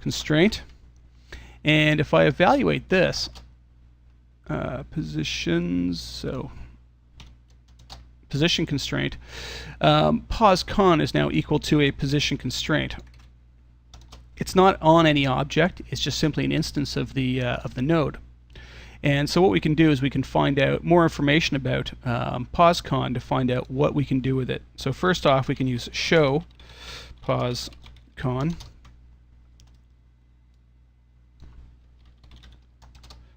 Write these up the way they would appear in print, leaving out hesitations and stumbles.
constraint. And if I evaluate this, positions, so position constraint, pos con is now equal to a position constraint. It's not on any object, it's just simply an instance of the node. And so what we can do is we can find out more information about pos con to find out what we can do with it. So first off, we can use show pos con.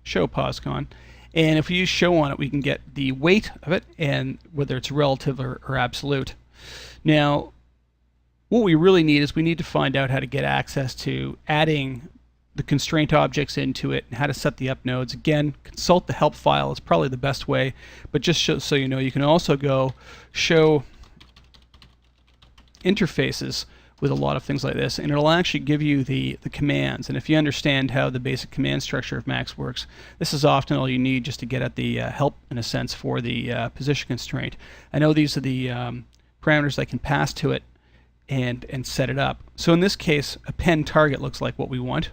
Show pos con, and if we use show on it, we can get the weight of it and whether it's relative or absolute. Now what we really need is we need to find out how to get access to adding the constraint objects into it and how to set the up nodes. Again, consult the help file is probably the best way, but just so you know, you can also go show interfaces with a lot of things like this, and it'll actually give you the commands. And if you understand how the basic command structure of Max works, this is often all you need just to get at the help, in a sense, for the position constraint. I know these are the parameters I can pass to it and set it up. So in this case, append target looks like what we want.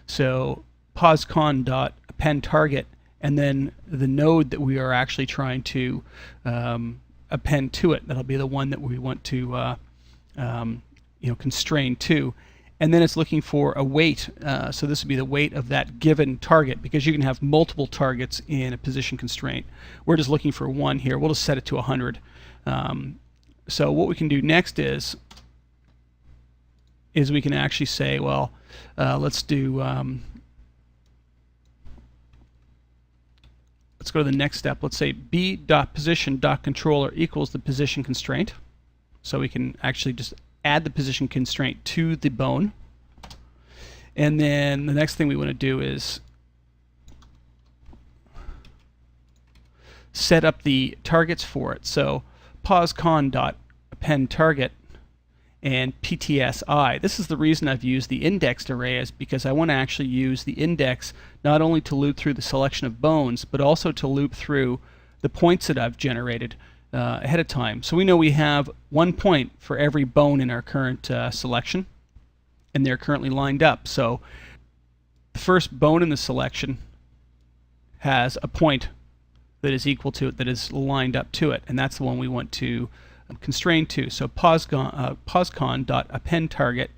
So poscon dot append target, and then the node that we are actually trying to append to it. That'll be the one that we want to constrain to, and then it's looking for a weight. So this would be the weight of that given target, because you can have multiple targets in a position constraint. We're just looking for one here. We'll just set it to 100. So what we can do next is we can actually say, well, let's do let's go to the next step. Let's say b.position.controller equals the position constraint. So we can actually just add the position constraint to the bone. And then the next thing we want to do is set up the targets for it. So poscon.append target and PTSI. This is the reason I've used the indexed array, is because I want to actually use the index not only to loop through the selection of bones, but also to loop through the points that I've generated ahead of time. So we know we have 1 point for every bone in our current selection, and they're currently lined up. So the first bone in the selection has a point that is equal to it, that is lined up to it, and that's the one we want to constrain to. So poscon.append target,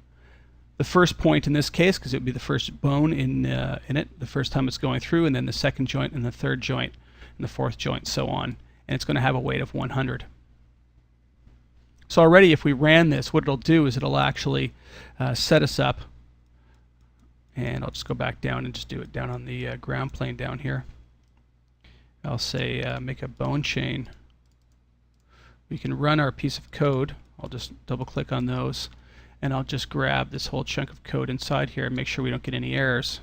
the first point in this case, because it would be the first bone in it, the first time it's going through, and then the second joint and the third joint and the fourth joint, so on. And it's going to have a weight of 100. So already if we ran this, what it'll do is it'll actually set us up, and I'll just go back down and just do it down on the ground plane down here. I'll say make a bone chain. We can run our piece of code. I'll just double click on those, and I'll just grab this whole chunk of code inside here and make sure we don't get any errors.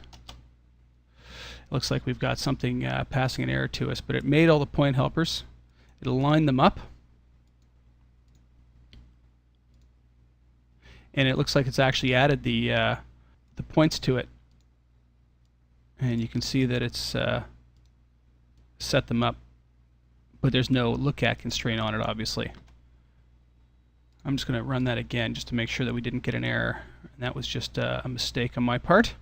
It looks like we've got something passing an error to us, but it made all the point helpers. It'll line them up, and it looks like it's actually added the points to it, and you can see that it's set them up, but there's no look at constraint on it, obviously. I'm just going to run that again just to make sure that we didn't get an error, and that was just a mistake on my part.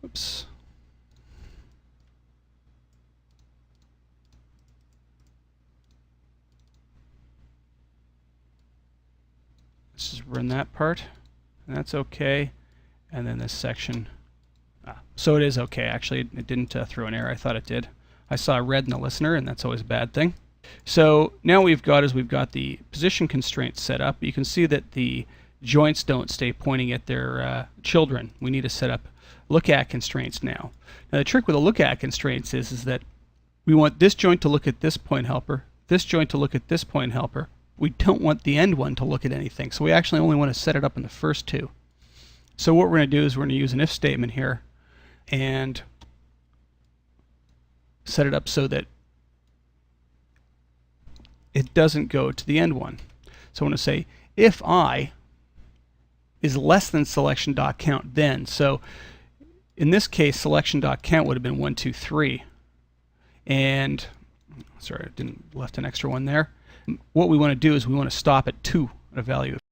Oops. Let's just run that part, and that's okay. And then this section. So it is okay. Actually, it didn't throw an error. I thought it did. I saw red in the listener, and that's always a bad thing. So now we've got the position constraints set up. You can see that the joints don't stay pointing at their children. We need to set up look at constraints now. Now the trick with the look at constraints is that we want this joint to look at this point helper, this joint to look at this point helper. We don't want the end one to look at anything. So we actually only want to set it up in the first two. So what we're going to do is we're going to use an if statement here and set it up so that it doesn't go to the end one. So I want to say if I is less than selection.count then. So in this case, selection.count would have been 1, 2, 3. And sorry, I left an extra one there. What we want to do is we want to stop at 2 at a value of